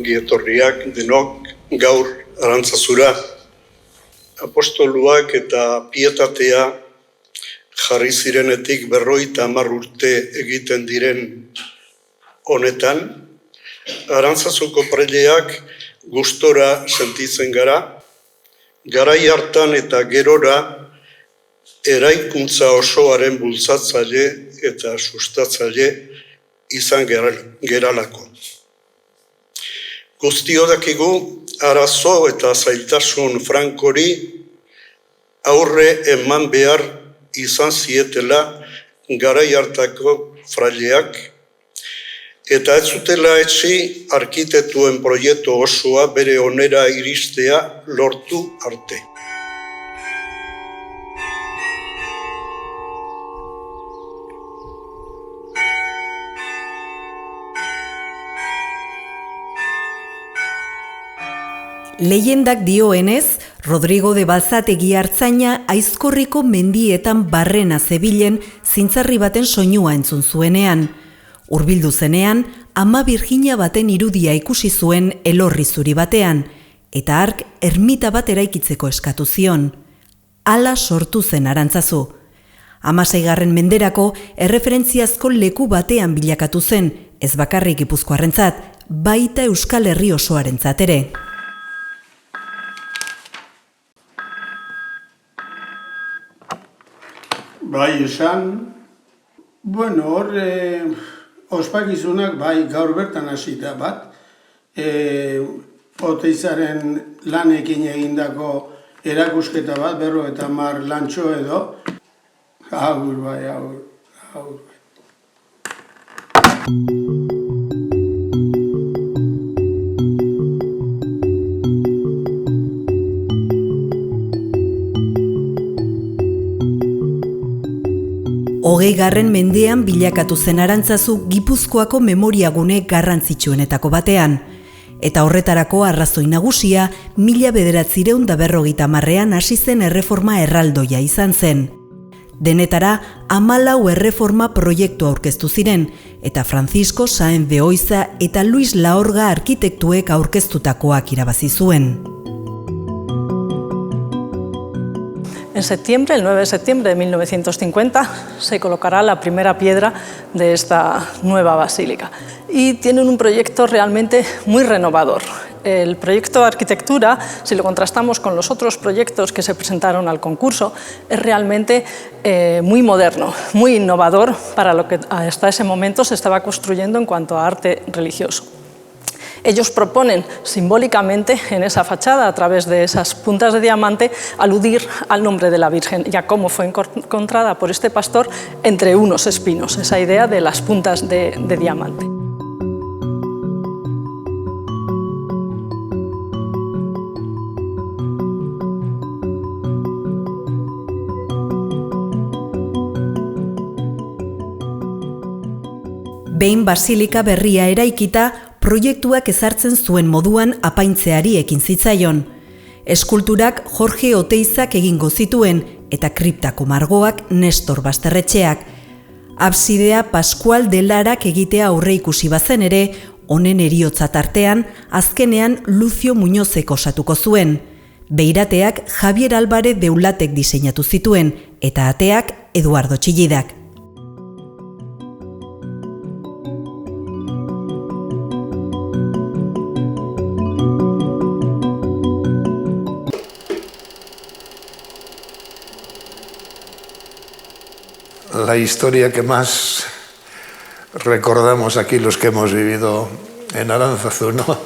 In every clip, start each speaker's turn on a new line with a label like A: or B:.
A: Gietorriak denok gaur Arantzazura. Apostoluak eta pietatea jarri zirenetik 50 urte egiten diren honetan, Arantzazuko preleak gustora sentitzen gara, garai hartan eta gerora eraikuntza osoaren bultzatzaile eta sustatzaile izan geralako. Guztio dakigu arazo eta zailtasun frankori aurre eman behar izan zietela garai hartako fraileak, eta ez zutela etzi arkitektuen proiektu osoa bere onera iristea lortu arte.
B: Leyendak dioenez, Rodrigo de Balzategi artzaina Aizkorriko mendietan barrena zebilen zintzarri baten soinua entzun zuenean. Hurbildu zenean, Ama Birjina baten irudia ikusi zuen elorri zuri batean, eta hark ermita bat eraikitzeko eskatu zion. Hala sortu zen Arantzazu. 16. menderako erreferentziazko leku batean bilakatu zen, ez bakarrik Gipuzkoarrentzat, baita Euskal Herri osoarentzat ere.
C: Bai, esan, hor ospakizunak bai gaur bertan hasita bat, Oteizaren lanekin egindako erakusketa bat, 50 lantxo edo, agur bai.
B: Hogeigarren mendean bilakatu zen Arantzazu Gipuzkoako memoriagune garrantzitsuenetako batean. Eta horretarako arrazoi nagusia 1950ean hasi zen erreforma erraldoia izan zen. Denetara 14 erreforma proiektu aurkeztu ziren, eta Francisco Sáenz de Oiza eta Luis Laorga arkitektuek aurkeztutakoak irabazi zuen.
D: En septiembre, el 9 de septiembre de 1950, se colocará la primera piedra de esta nueva basílica. Y tienen un proyecto realmente muy renovador. El proyecto de arquitectura, si lo contrastamos con los otros proyectos que se presentaron al concurso, es realmente muy moderno, muy innovador para lo que hasta ese momento se estaba construyendo en cuanto a arte religioso. Ellos proponen simbólicamente en esa fachada, a través de esas puntas de diamante, aludir al nombre de la Virgen y a cómo fue encontrada por este pastor entre unos espinos, esa idea de las puntas de diamante.
B: Behin basilika berria eraikita, proiektuak ezartzen zuen moduan apaintzeari ekin zitzaion. Eskulturak Jorge Oteizak egingo zituen eta kriptako margoak Nestor Basterretxeak. Absidea Pascual de Larak egitea aurreikusi bazen ere, honen heriotza tartean, azkenean Lucio Muñozek osatuko zuen. Beirateak Javier Álvarez Deulatek diseinatu zituen, eta ateak Eduardo Txillidak.
E: La historia que más recordamos aquí los que hemos vivido en Aránzazu, ¿no?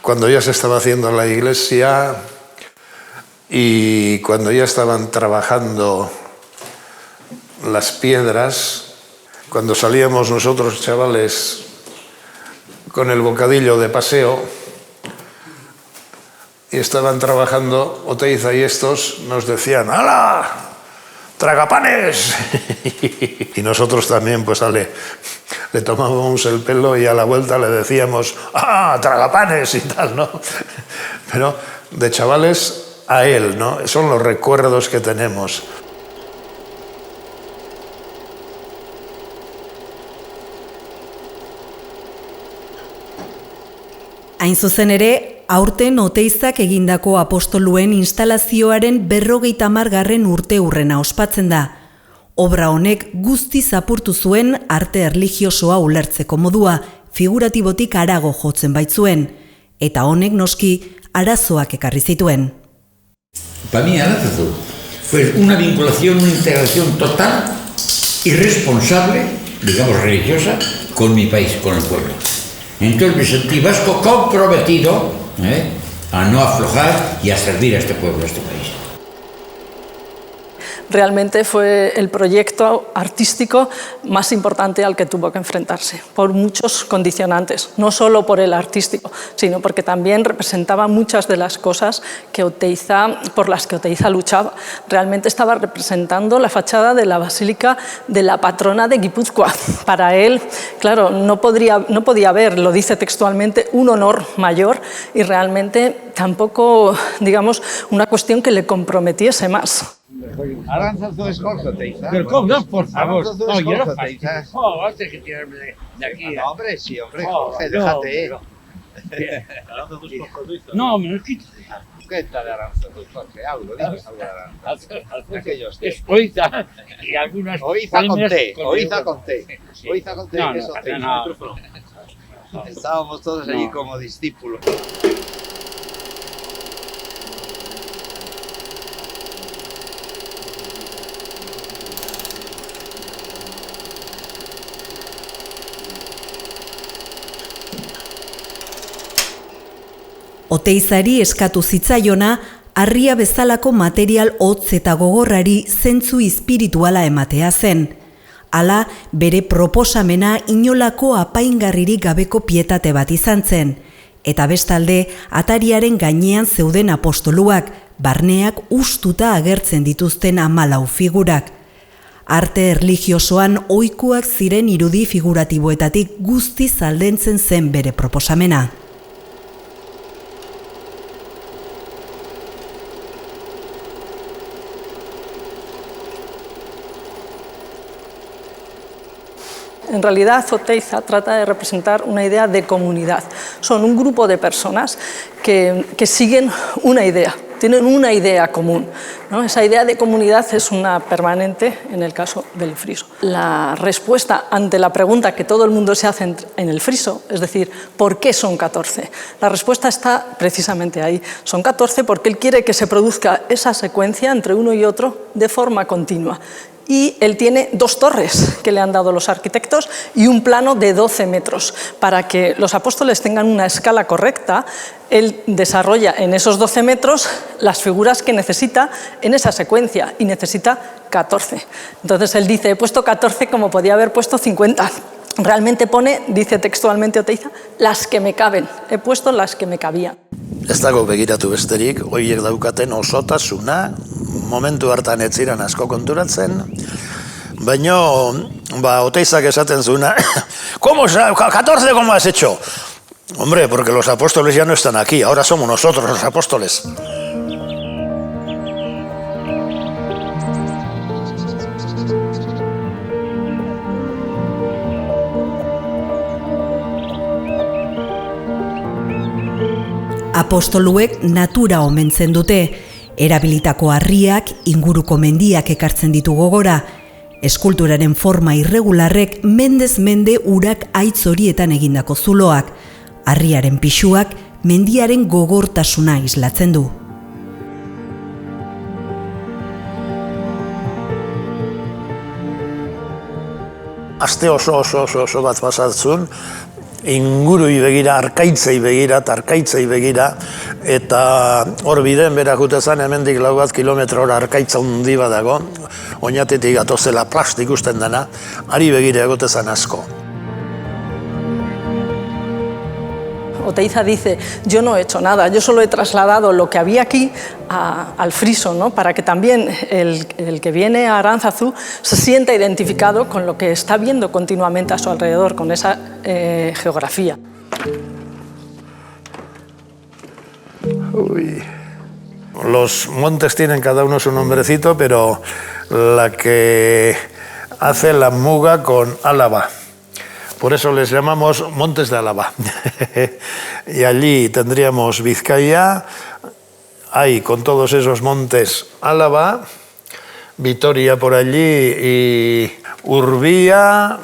E: Cuando ya se estaba haciendo la iglesia y cuando ya estaban trabajando las piedras, cuando salíamos nosotros chavales con el bocadillo de paseo y estaban trabajando Oteiza y estos, nos decían ¡hala! ¡Tragapanes! Y nosotros también, pues le tomábamos el pelo y a la vuelta le decíamos ¡ah, tragapanes! Y tal, ¿no? Pero de chavales a él, ¿no? Son los recuerdos que tenemos.
B: Hain zuzen ere, aurten Oteizak egindako apostoluen instalazioaren 50. urte hurrena ospatzen da. Obra honek guztiz apurtu zuen arte erlijiosoa ulertzeko modua, figuratibotik harago jotzen baitzuen, eta honek noski arazoak ekarri zituen.
F: Para mí Aránzazu fue una vinculación, una integración total y responsable, digamos religiosa, con mi país, con el pueblo. Entonces me sentí vasco comprometido a no aflojar y a servir a este pueblo, a este país.
D: Realmente fue el proyecto artístico más importante al que tuvo que enfrentarse, por muchos condicionantes, no solo por el artístico, sino porque también representaba muchas de las cosas que por las que Oteiza luchaba. Realmente estaba representando la fachada de la Basílica de la patrona de Guipúzcoa. Para él, claro, no podía haber, lo dice textualmente, un honor mayor y realmente tampoco, digamos, una cuestión que le comprometiese más.
G: Aránzazu es Jorge Oteiza.
H: Pero ¿cómo? No, por favor.
G: Aránzazu
H: No,
G: es
H: yo no
G: Jorge Oteiza.
H: Oh, antes que tirarme de aquí.
G: No, hombre, sí, hombre,
H: Oh,
G: Jorge,
H: no,
G: déjate.
H: No, me lo quito.
G: ¿Qué tal de Aránzazu, Jorge? Algo, dinos algo de Aránzazu. Aquellos
H: Es Oiza y algunas...
G: Oiza con
H: polémicas
G: T,
H: con
G: Oiza
H: el-
G: con T.
H: Sí.
G: Oiza con T,
H: No,
G: que es
H: no,
G: Oteiza.
H: no.
G: Estábamos todos allí
H: No.
G: como discípulos.
B: Oteizari eskatu zitzaiona, harria bezalako material hotz eta gogorrari zentzu espirituala ematea zen. Hala, bere proposamena inolako apaingarririk gabeko pietate bat izan zen. Eta bestalde, atariaren gainean zeuden apostoluak, barneak ustuta agertzen dituzten 14 figurak. Arte erlijiosoan ohikoak ziren irudi figuratiboetatik guztiz aldentzen zen bere proposamena.
D: En realidad, Oteiza trata de representar una idea de comunidad. Son un grupo de personas que siguen una idea, tienen una idea común, ¿no? Esa idea de comunidad es una permanente en el caso del friso. La respuesta ante la pregunta que todo el mundo se hace en el friso, es decir, ¿por qué son 14? La respuesta está precisamente ahí. Son 14 porque él quiere que se produzca esa secuencia entre uno y otro de forma continua. Y él tiene 2 torres que le han dado los arquitectos y un plano de 12 metros. Para que los apóstoles tengan una escala correcta, él desarrolla en esos 12 metros las figuras que necesita en esa secuencia y necesita 14. Entonces él dice, he puesto 14 como podía haber puesto 50. Realmente pone, dice textualmente Oteiza, las que me caben. He puesto las que me cabían.
E: Ez dago begiratu besterik, horiek daukaten osotasuna, momentu hartan ez ziren asko konturatzen, baina Oteizak esaten zuena, ¿cómo 14 cómo has hecho? Hombre, porque los apóstoles ya no están aquí, ahora somos nosotros los apóstoles.
B: Apostoluek natura omentzen dute, erabilitako harriak inguruko mendiak ekartzen ditu gogora, eskulturaren forma irregularrek mendez mende urak haitz horietan egindako zuloak, harriaren pisuak mendiaren gogortasuna islatzen du.
E: Aste oso bat pasatzen, ingurui begira, arkaitzei begira, eta hor biden berak utezan hemendik 4 kilometrora arkaitza hundi bat dago, oinatetik gatozela plast ikusten dena, ari begira egotezan asko.
D: Oteiza dice, yo no he hecho nada, yo solo he trasladado lo que había aquí al friso, ¿no? Para que también el que viene a Aránzazu se sienta identificado con lo que está viendo continuamente a su alrededor, con esa geografía.
E: Uy. Los montes tienen cada uno su nombrecito, pero la que hace la muga con Álava, Por eso les llamamos Montes de Álava. Y allí tendríamos Vizcaya, ahí con todos esos montes Álava, Vitoria por allí y Urbía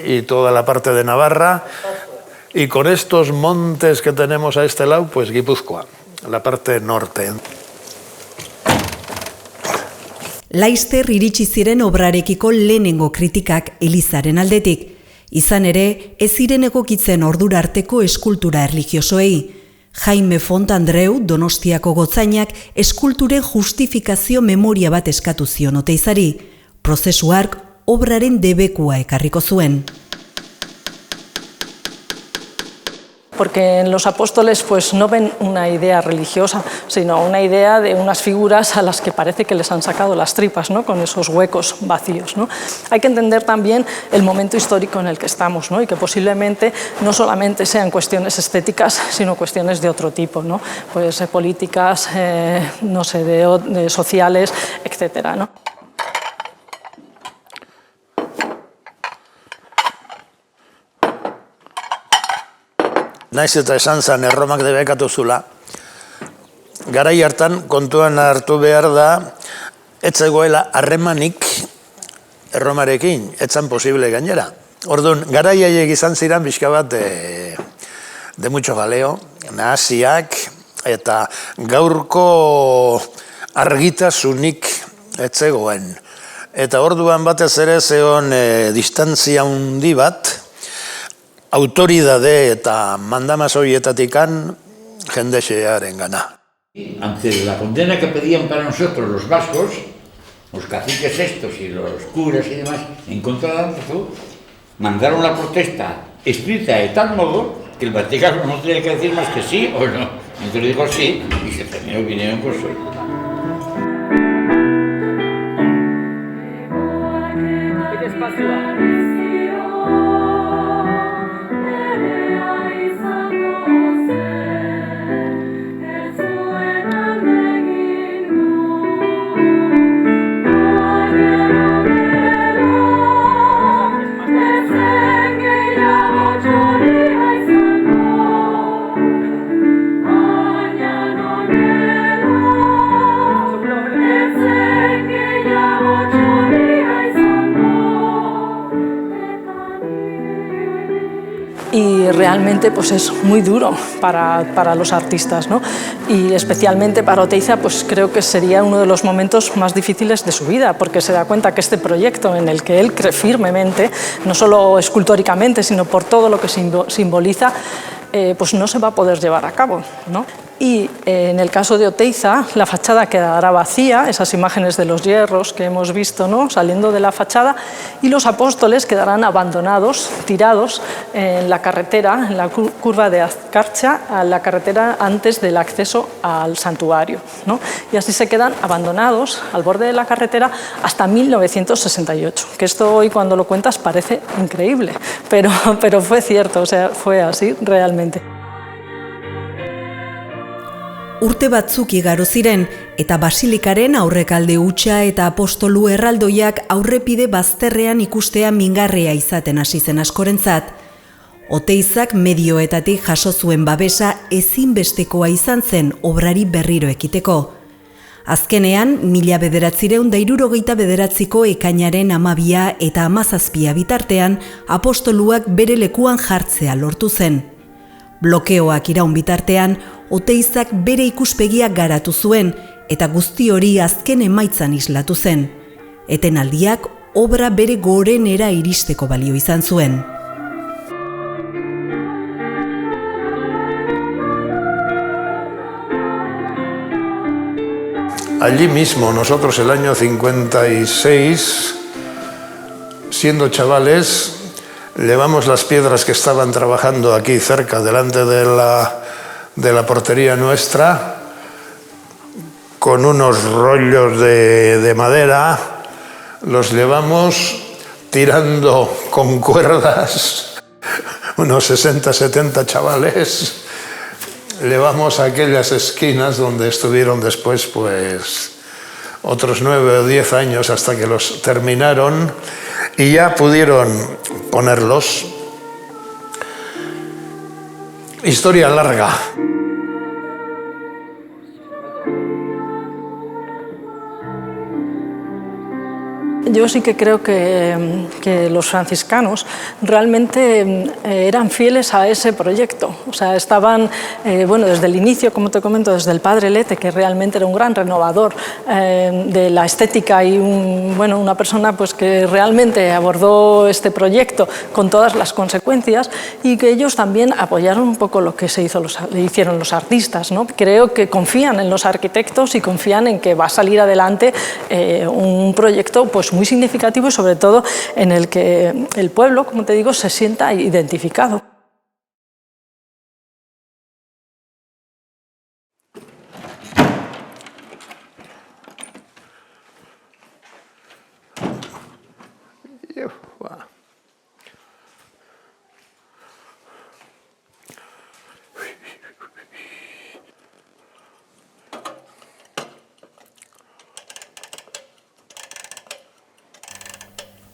E: y toda la parte de Navarra. Y con estos montes que tenemos a este lado, pues Guipúzcoa, la parte norte.
B: Laster iritsi ziren obrarekiko lehenengo kritikak Elizaren aldetik. Izan ere, ez ziren egokitzen ordura arteko eskultura erlijiosoei. Jaime Fontandreu, Donostiako gotzainak, eskulturen justifikazio memoria bat eskatu zion Oteizari. Prozesu hark obraren debekua ekarriko zuen.
D: Porque en los apóstoles pues no ven una idea religiosa, sino una idea de unas figuras a las que parece que les han sacado las tripas, ¿no? Con esos huecos vacíos, ¿no? Hay que entender también el momento histórico en el que estamos, ¿no? Y que posiblemente no solamente sean cuestiones estéticas, sino cuestiones de otro tipo, ¿no? Pues políticas, no sé, de sociales, etcétera, ¿no?
E: Naiz eta esan zen Erromak debekatu zula, garai hartan kontuan hartu behar da, ez zegoela harremanik Erromarekin, etzan posible gainera. Orduan, garai haiek izan ziren pixka bat de mucho jaleo, nahasiak, eta gaurko argitasunik ez zegoen. Eta orduan batez ere zeon distantzia handi bat, autoridade eta mandamasoietatikan jendexearen gana.
F: Ante la condena que pedían para nosotros los vascos, los caciques estos y los curas y demás, en contra de Aranzazu, mandaron la protesta escrita de tal modo que el Vaticano no tenía que decir más que sí o no. Entonces dijo sí y se terminó, vinieron con su...
D: Y realmente pues es muy duro para los artistas, ¿no? Y especialmente para Oteiza pues creo que sería uno de los momentos más difíciles de su vida, porque se da cuenta que este proyecto en el que él cree firmemente, no solo escultóricamente, sino por todo lo que simboliza, pues no se va a poder llevar a cabo, ¿no? Y en el caso de Oteiza, la fachada quedará vacía, esas imágenes de los hierros que hemos visto, ¿no? Saliendo de la fachada, y los apóstoles quedarán abandonados, tirados en la carretera, en la curva de Azkartza, a la carretera antes del acceso al santuario, ¿no? Y así se quedan abandonados al borde de la carretera hasta 1968, que esto hoy cuando lo cuentas parece increíble, pero fue cierto, o sea, fue así realmente.
B: Urte batzuk igaro ziren, eta basilikaren aurrekalde hutsa eta apostolu erraldoiak aurrepide bazterrean ikustea mingarria izaten hasi zen askorentzat. Oteizak medioetatik jaso zuen babesa ezinbestekoa izan zen obrari berriro ekiteko. Azkenean, 1969ko ekainaren 12 eta 17 bitartean apostoluak bere lekuan jartzea lortu zen. Blokeoak iraun bitartean, Oteizak bere ikuspegia garatu zuen eta guzti hori azken emaitzan islatu zen. Etenaldiak obra bere gorenera iristeko balio izan zuen.
E: Allí mismo, nosotros el año 56, siendo chavales, llevamos las piedras que estaban trabajando aquí cerca, delante de la portería nuestra, con unos rollos de madera, los llevamos tirando con cuerdas, unos 60-70 chavales, llevamos a aquellas esquinas donde estuvieron después pues otros 9 o 10 años hasta que los terminaron y ya pudieron ponerlos historia larga.
D: Yo sí que creo que los franciscanos realmente eran fieles a ese proyecto. O sea, estaban, bueno, desde el inicio, como te comento, desde el padre Lete, que realmente era un gran renovador de la estética y una persona pues, que realmente abordó este proyecto con todas las consecuencias, y que ellos también apoyaron un poco lo que hicieron los artistas, ¿no? Creo que confían en los arquitectos y confían en que va a salir adelante un proyecto pues, muy significativo y sobre todo en el que el pueblo, como te digo, se sienta identificado.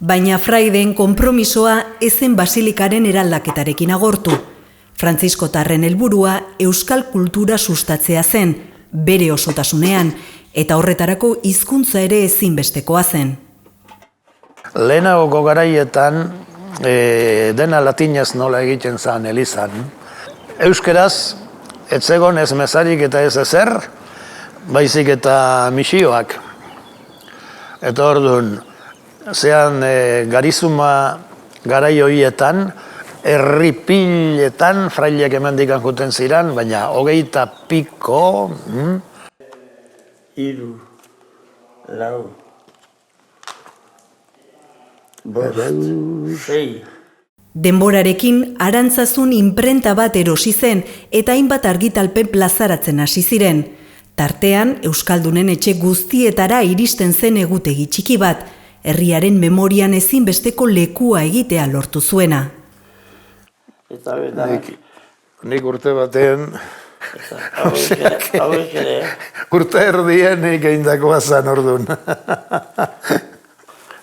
B: Baina fraideen konpromisoa ezen basilikaren eraldaketarekin agortu. Frantziskotarren helburua euskal kultura sustatzea zen, bere osotasunean, eta horretarako hizkuntza ere ezinbestekoa zen.
E: Lehenagoko garaietan, dena latinez nola egiten zen elizan. Euskeraz, ez zegoen ez mezarik eta ez ezer, baizik eta misioak. Eta orduan, zean garizuma garai horietan, herripiletan fraileak emendikan juten ziren, baina 20 piko...
I: Hiru, lau, bost, sei.
B: Denborarekin arantzazun inprenta bat erosi zen eta hainbat argitalpen plazaratzen hasi ziren. Tartean, euskaldunen etxe guztietara iristen zen egutegi txiki bat, herriaren memorian ezinbesteko lekua egitea lortu zuena.
I: Eta
E: Nik urte batean...
I: hauek ere.
E: Urte erdien nik egindakoa zan orduan.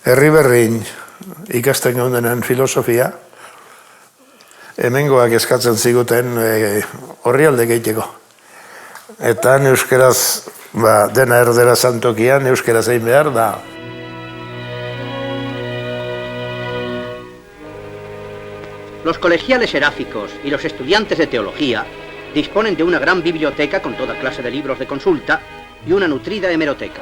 E: Herri berrin ikasten gaudenen filosofia, hemengoak eskatzen ziguten orrialde gehiago. Eta euskeraz, dena erdera santokian, euskeraz egin behar da.
J: Los colegiales seráficos y los estudiantes de teología disponen de una gran biblioteca con toda clase de libros de consulta y una nutrida hemeroteca.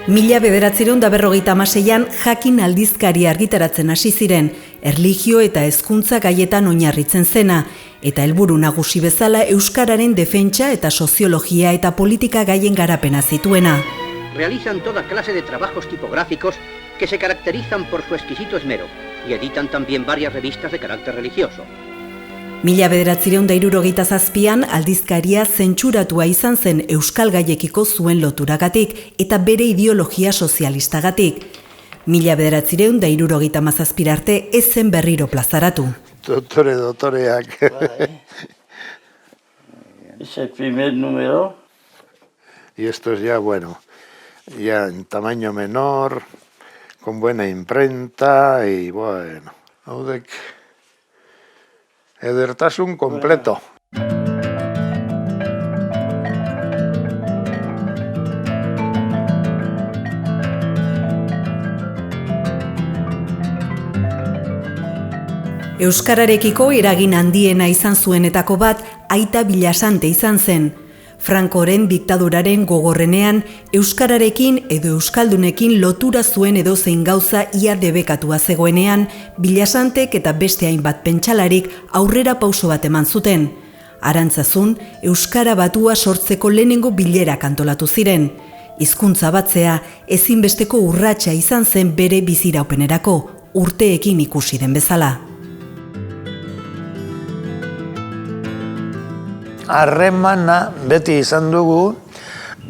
B: 1956an Jakin aldizkari argitaratzen hasi ziren, erlijio eta hezkuntza gaietan oinarritzen zena, eta helburu nagusi bezala euskararen defentsa eta soziologia eta politika gaien garapena zituena.
J: Realizan toda clase de trabajos tipográficos que se caracterizan por su exquisito esmero y editan también varias revistas de carácter religioso.
B: 1967an aldizkaria zentsuratua izan zen euskal gaiekiko zuen loturagatik eta bere ideologia sozialistagatik. 1977 arte ez zen berriro plazaratu.
E: Dotoreak.
I: Es el primer número.
E: Y esto es ya, bueno, ya en tamaño menor, con buena imprenta y bueno, haudek edertasun completo.
B: Euskararekiko eragin handiena izan zuenetako bat Aita Bilasante izan zen. Frankoren diktaduraren gogorrenean, euskararekin edo euskaldunekin lotura zuen edozein gauza ia debekatua zegoenean, Bilasantek eta beste hainbat pentsalarik aurrera pauso bat eman zuten. Arantzazun, euskara batua sortzeko lehenengo bilerak antolatu ziren. Hizkuntza batzea ezinbesteko urratsa izan zen bere biziraupenerako, urteekin ikusi den bezala.
E: Harremana beti izan dugu,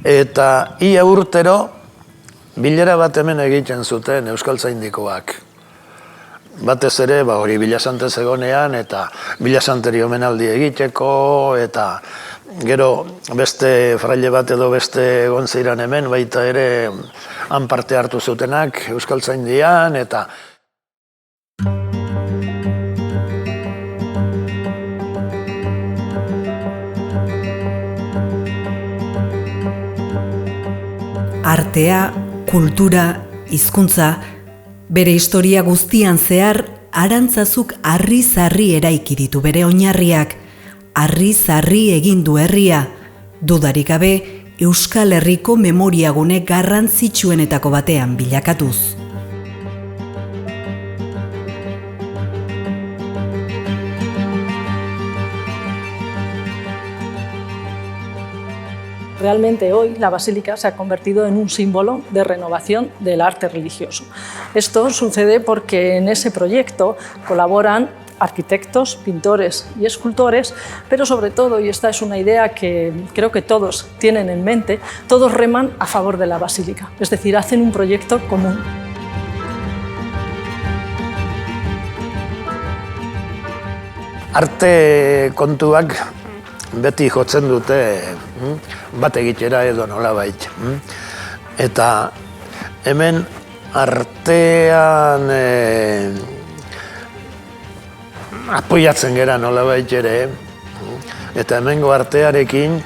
E: eta ia urtero bilera bat hemen egiten zuten euskaltzaindikoak. Batez ere, hori Bilasante zegonean, eta Bilasanteri omenaldi egiteko, eta gero beste fraile bat edo beste egon ziren hemen, baita ere han parte hartu zutenak euskaltzaindian, eta...
B: Artea, kultura, hizkuntza, bere historia guztian zehar, Arantzazuk harri-zarri eraiki ditu bere oinarriak, harri-zarri egin du herria, dudarik gabe Euskal Herriko memoriagune garrantzitsuenetako batean bilakatuz.
D: Realmente hoy la basílica se ha convertido en un símbolo de renovación del arte religioso. Esto sucede porque en ese proyecto colaboran arquitectos, pintores y escultores, pero sobre todo, y esta es una idea que creo que todos tienen en mente, todos reman a favor de la basílica, es decir, hacen un proyecto común.
E: Arte kontuak beti jotzen dute bat egitera edo nolabait. Eta hemen artean apoiatzen gera nolabait ere, eta hemengo artearekin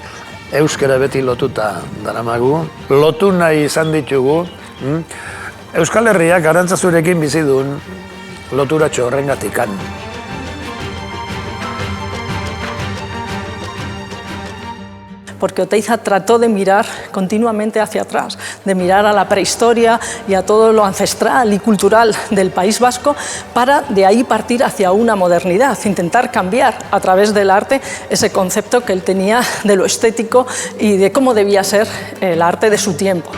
E: euskara beti lotuta daramagu, lotu nahi izan ditugu. Euskal Herriak Arantzazurekin bizi duen loturatxo horrengatikan.
D: Porque Oteiza trató de mirar continuamente hacia atrás, de mirar a la prehistoria y a todo lo ancestral y cultural del País Vasco para de ahí partir hacia una modernidad, intentar cambiar a través del arte ese concepto que él tenía de lo estético y de cómo debía ser el arte de su tiempo.